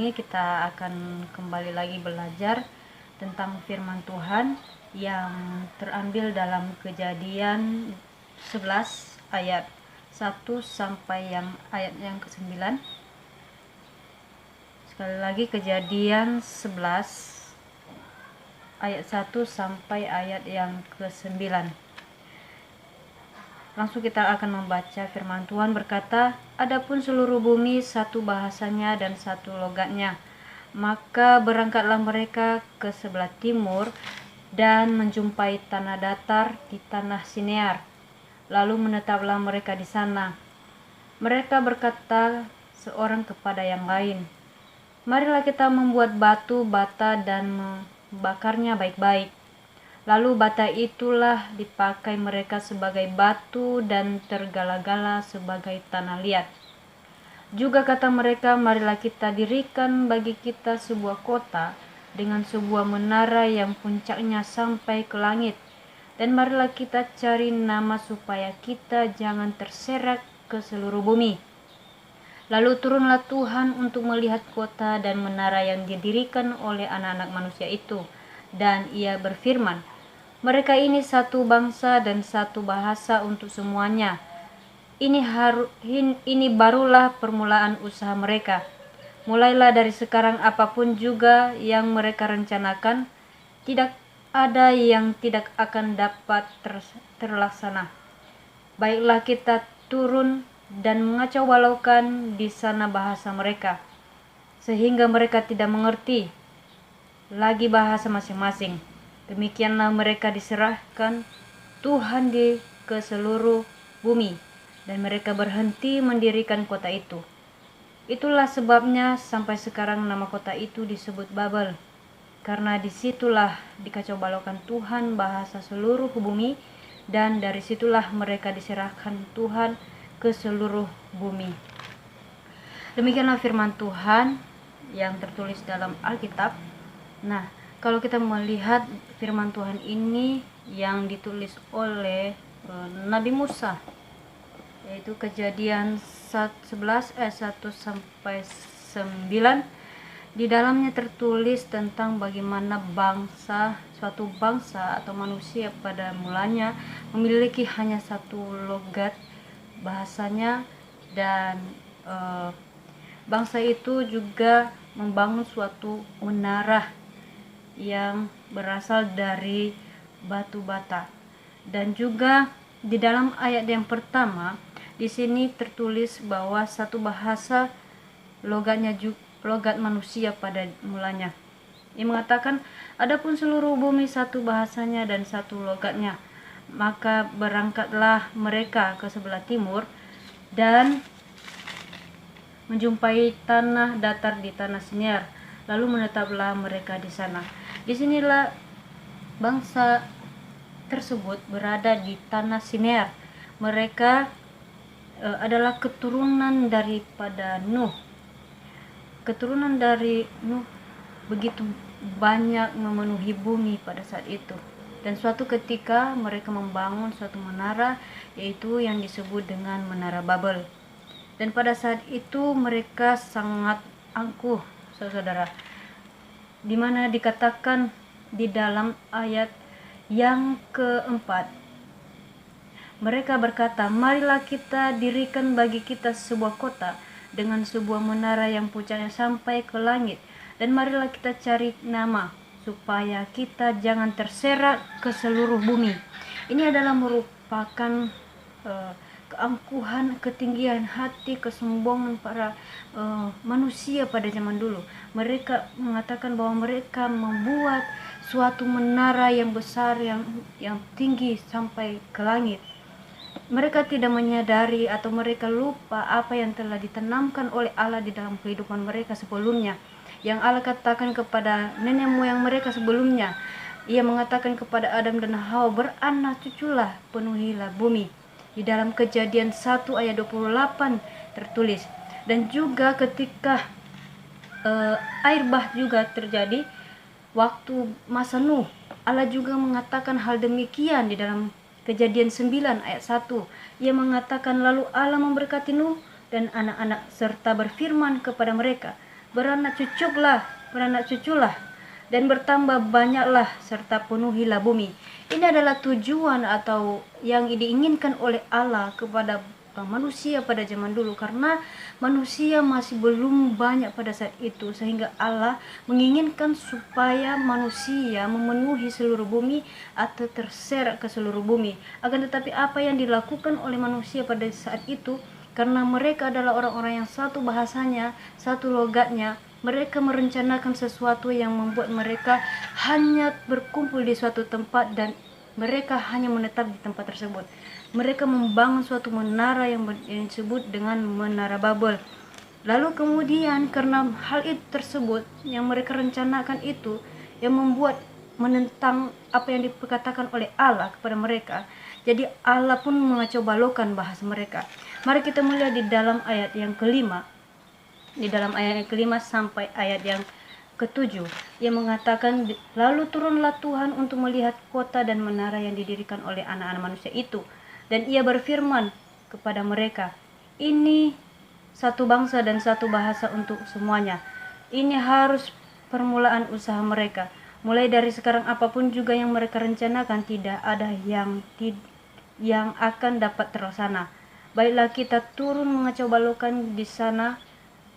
ini kita akan kembali lagi belajar tentang firman Tuhan yang terambil dalam Kejadian 11 ayat 1 sampai ayat yang ke-9. Sekali lagi, Kejadian 11 ayat 1 sampai ayat yang ke-9. Langsung kita akan membaca firman Tuhan berkata, "Adapun seluruh bumi satu bahasanya dan satu logatnya. Maka berangkatlah mereka ke sebelah timur dan menjumpai tanah datar di tanah Sinear. Lalu menetaplah mereka di sana. Mereka berkata seorang kepada yang lain, 'Marilah kita membuat batu bata dan membakarnya baik-baik.' Lalu bata itulah dipakai mereka sebagai batu dan tergala-gala sebagai tanah liat. Juga kata mereka, 'Marilah kita dirikan bagi kita sebuah kota dengan sebuah menara yang puncaknya sampai ke langit. Dan marilah kita cari nama supaya kita jangan terserak ke seluruh bumi.' Lalu turunlah Tuhan untuk melihat kota dan menara yang didirikan oleh anak-anak manusia itu. Dan ia berfirman, 'Mereka ini satu bangsa dan satu bahasa untuk semuanya. Ini barulah permulaan usaha mereka. Mulailah dari sekarang apapun juga yang mereka rencanakan, tidak ada yang tidak akan dapat terlaksana. Baiklah kita turun dan mengacau balaukan di sana bahasa mereka, sehingga mereka tidak mengerti lagi bahasa masing-masing. Demikianlah mereka diserahkan Tuhan ke seluruh bumi, dan mereka berhenti mendirikan kota itu. Itulah sebabnya sampai sekarang nama kota itu disebut Babel, karena disitulah dikacau balaukan Tuhan bahasa seluruh bumi, dan dari situlah mereka diserahkan Tuhan ke seluruh bumi." Demikianlah firman Tuhan yang tertulis dalam Alkitab. Nah, kalau kita melihat firman Tuhan ini yang ditulis oleh Nabi Musa, yaitu Kejadian 11 ayat 1 sampai 9, di dalamnya tertulis tentang bagaimana suatu bangsa atau manusia pada mulanya memiliki hanya satu logat bahasanya, dan bangsa itu juga membangun suatu menara yang berasal dari batu bata. Dan juga di dalam ayat yang pertama di sini tertulis bahwa satu bahasa logat manusia pada mulanya. Ia mengatakan, "Adapun seluruh bumi satu bahasanya dan satu logatnya. Maka berangkatlah mereka ke sebelah timur dan menjumpai tanah datar di tanah Sinear. Lalu menetaplah mereka di sana." Disinilah bangsa tersebut berada di tanah Sinear. Mereka adalah keturunan daripada Nuh. Keturunan dari Nuh begitu banyak memenuhi bumi pada saat itu. Dan suatu ketika mereka membangun suatu menara, yaitu yang disebut dengan Menara Babel. Dan pada saat itu mereka sangat angkuh, saudara, di mana dikatakan di dalam ayat yang keempat, mereka berkata, "Marilah kita dirikan bagi kita sebuah kota dengan sebuah menara yang puncaknya sampai ke langit, dan marilah kita cari nama supaya kita jangan terserak ke seluruh bumi." Ini adalah merupakan keangkuhan, ketinggian hati, kesombongan para manusia pada zaman dulu. Mereka mengatakan bahwa mereka membuat suatu menara yang besar, yang tinggi sampai ke langit. Mereka tidak menyadari atau mereka lupa apa yang telah ditanamkan oleh Allah di dalam kehidupan mereka sebelumnya, yang Allah katakan kepada nenek moyang mereka sebelumnya. Ia mengatakan kepada Adam dan Hawa, "Beranak cuculah, penuhilah bumi." Di dalam Kejadian 1 ayat 28 tertulis. Dan juga ketika air bah juga terjadi waktu masa Nuh, Allah juga mengatakan hal demikian di dalam Kejadian 9 ayat 1. Ia mengatakan, "Lalu Allah memberkati Nuh dan anak-anak serta berfirman kepada mereka, beranak cuculah, dan bertambah banyaklah serta penuhilah bumi. Ini adalah tujuan atau yang diinginkan oleh Allah kepada manusia pada zaman dulu, karena manusia masih belum banyak pada saat itu, sehingga Allah menginginkan supaya manusia memenuhi seluruh bumi atau terserak ke seluruh bumi. Akan tetapi apa yang dilakukan oleh manusia pada saat itu, karena mereka adalah orang-orang yang satu bahasanya, satu logatnya, mereka merencanakan sesuatu yang membuat mereka hanya berkumpul di suatu tempat dan mereka hanya menetap di tempat tersebut. Mereka membangun suatu menara yang disebut dengan menara Babel. Lalu kemudian karena hal itu tersebut yang mereka rencanakan itu yang membuat menentang apa yang dikatakan oleh Allah kepada mereka, jadi Allah pun mengacau balaukan bahasa mereka. Mari kita melihat di dalam ayat yang kelima, sampai ayat yang ketujuh, yang mengatakan, lalu turunlah Tuhan untuk melihat kota dan menara yang didirikan oleh anak-anak manusia itu, dan ia berfirman kepada mereka, ini satu bangsa dan satu bahasa untuk semuanya. Ini harus permulaan usaha mereka. Mulai dari sekarang apapun juga yang mereka rencanakan tidak ada yang akan dapat terlaksana. Baiklah kita turun mengacau balaukan di sana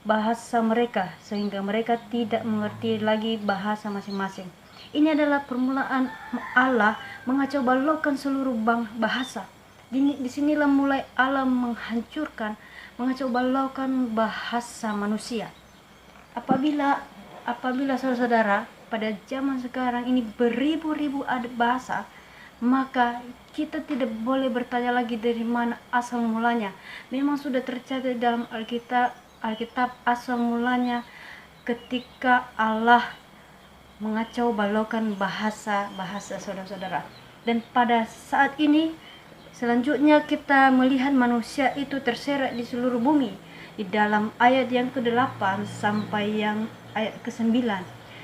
bahasa mereka, sehingga mereka tidak mengerti lagi bahasa masing-masing. Ini adalah permulaan Allah mengacau balaukan seluruh bahasa. Disinilah mulai Allah menghancurkan, mengacau balaukan bahasa manusia. Apabila saudara-saudara pada zaman sekarang ini beribu-ribu bahasa, maka kita tidak boleh bertanya lagi dari mana asal mulanya. Memang sudah tercatat dalam Alkitab asal mulanya ketika Allah mengacau balaukan bahasa saudara-saudara. Dan pada saat ini selanjutnya kita melihat manusia itu terserak di seluruh bumi di dalam ayat yang ke-8 sampai yang ayat ke-9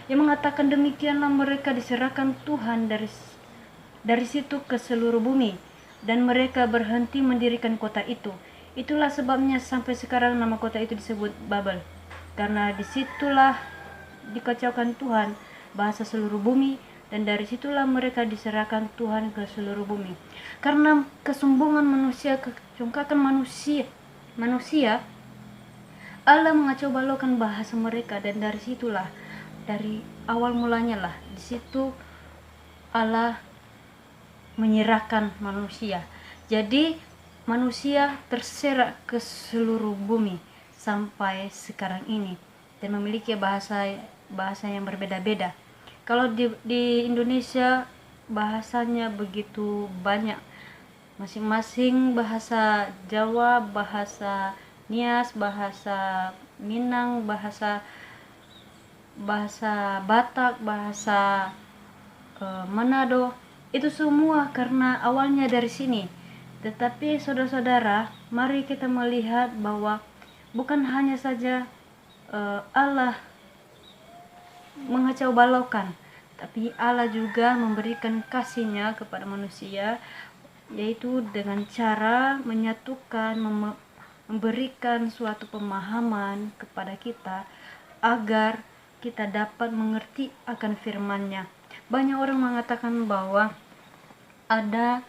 yang mengatakan, demikianlah mereka diserahkan Tuhan dari situ ke seluruh bumi, dan mereka berhenti mendirikan kota itu. Itulah sebabnya sampai sekarang nama kota itu disebut Babel, karena disitulah dikacaukan Tuhan bahasa seluruh bumi, dan dari situlah mereka diserahkan Tuhan ke seluruh bumi. Karena kesombongan manusia, kecongkakan manusia, Allah mengacau balaukan bahasa mereka, dan dari situlah, dari awal mulanya lah, di situ Allah menyerahkan manusia. Jadi manusia terserak ke seluruh bumi sampai sekarang ini dan memiliki bahasa yang berbeda-beda. Kalau di Indonesia bahasanya begitu banyak, masing-masing bahasa Jawa, bahasa Nias, bahasa Minang, bahasa Batak, bahasa Manado, itu semua karena awalnya dari sini. Tetapi saudara-saudara, mari kita melihat bahwa bukan hanya saja Allah mengacau balaukan, tapi Allah juga memberikan kasih-Nya kepada manusia, yaitu dengan cara menyatukan, memberikan suatu pemahaman kepada kita agar kita dapat mengerti akan firman-Nya. Banyak orang mengatakan bahwa ada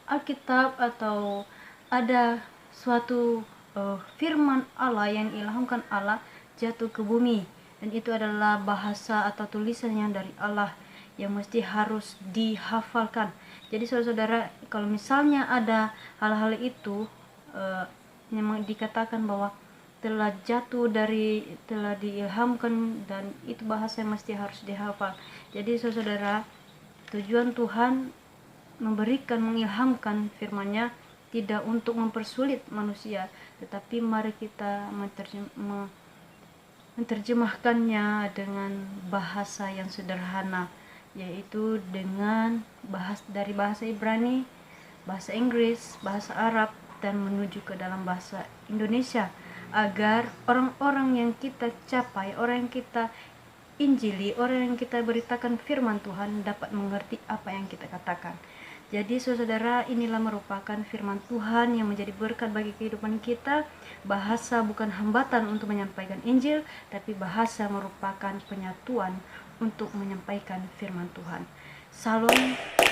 Alkitab atau ada suatu firman Allah yang diilhamkan Allah jatuh ke bumi, dan itu adalah bahasa atau tulisan yang dari Allah yang mesti harus dihafalkan. Jadi saudara-saudara, kalau misalnya ada hal-hal itu yang dikatakan bahwa telah diilhamkan, dan itu bahasa yang mesti harus dihafal. Jadi saudara, tujuan Tuhan mengilhamkan firman-Nya tidak untuk mempersulit manusia, tetapi mari kita menerjemahkannya dengan bahasa yang sederhana, yaitu dengan dari bahasa Ibrani, bahasa Inggris, bahasa Arab, dan menuju ke dalam bahasa Indonesia, agar orang-orang yang kita capai, orang yang kita injili, orang yang kita beritakan firman Tuhan dapat mengerti apa yang kita katakan. Jadi saudara, inilah merupakan firman Tuhan yang menjadi berkat bagi kehidupan kita. Bahasa bukan hambatan untuk menyampaikan Injil, tapi bahasa merupakan penyatuan untuk menyampaikan firman Tuhan. Salam.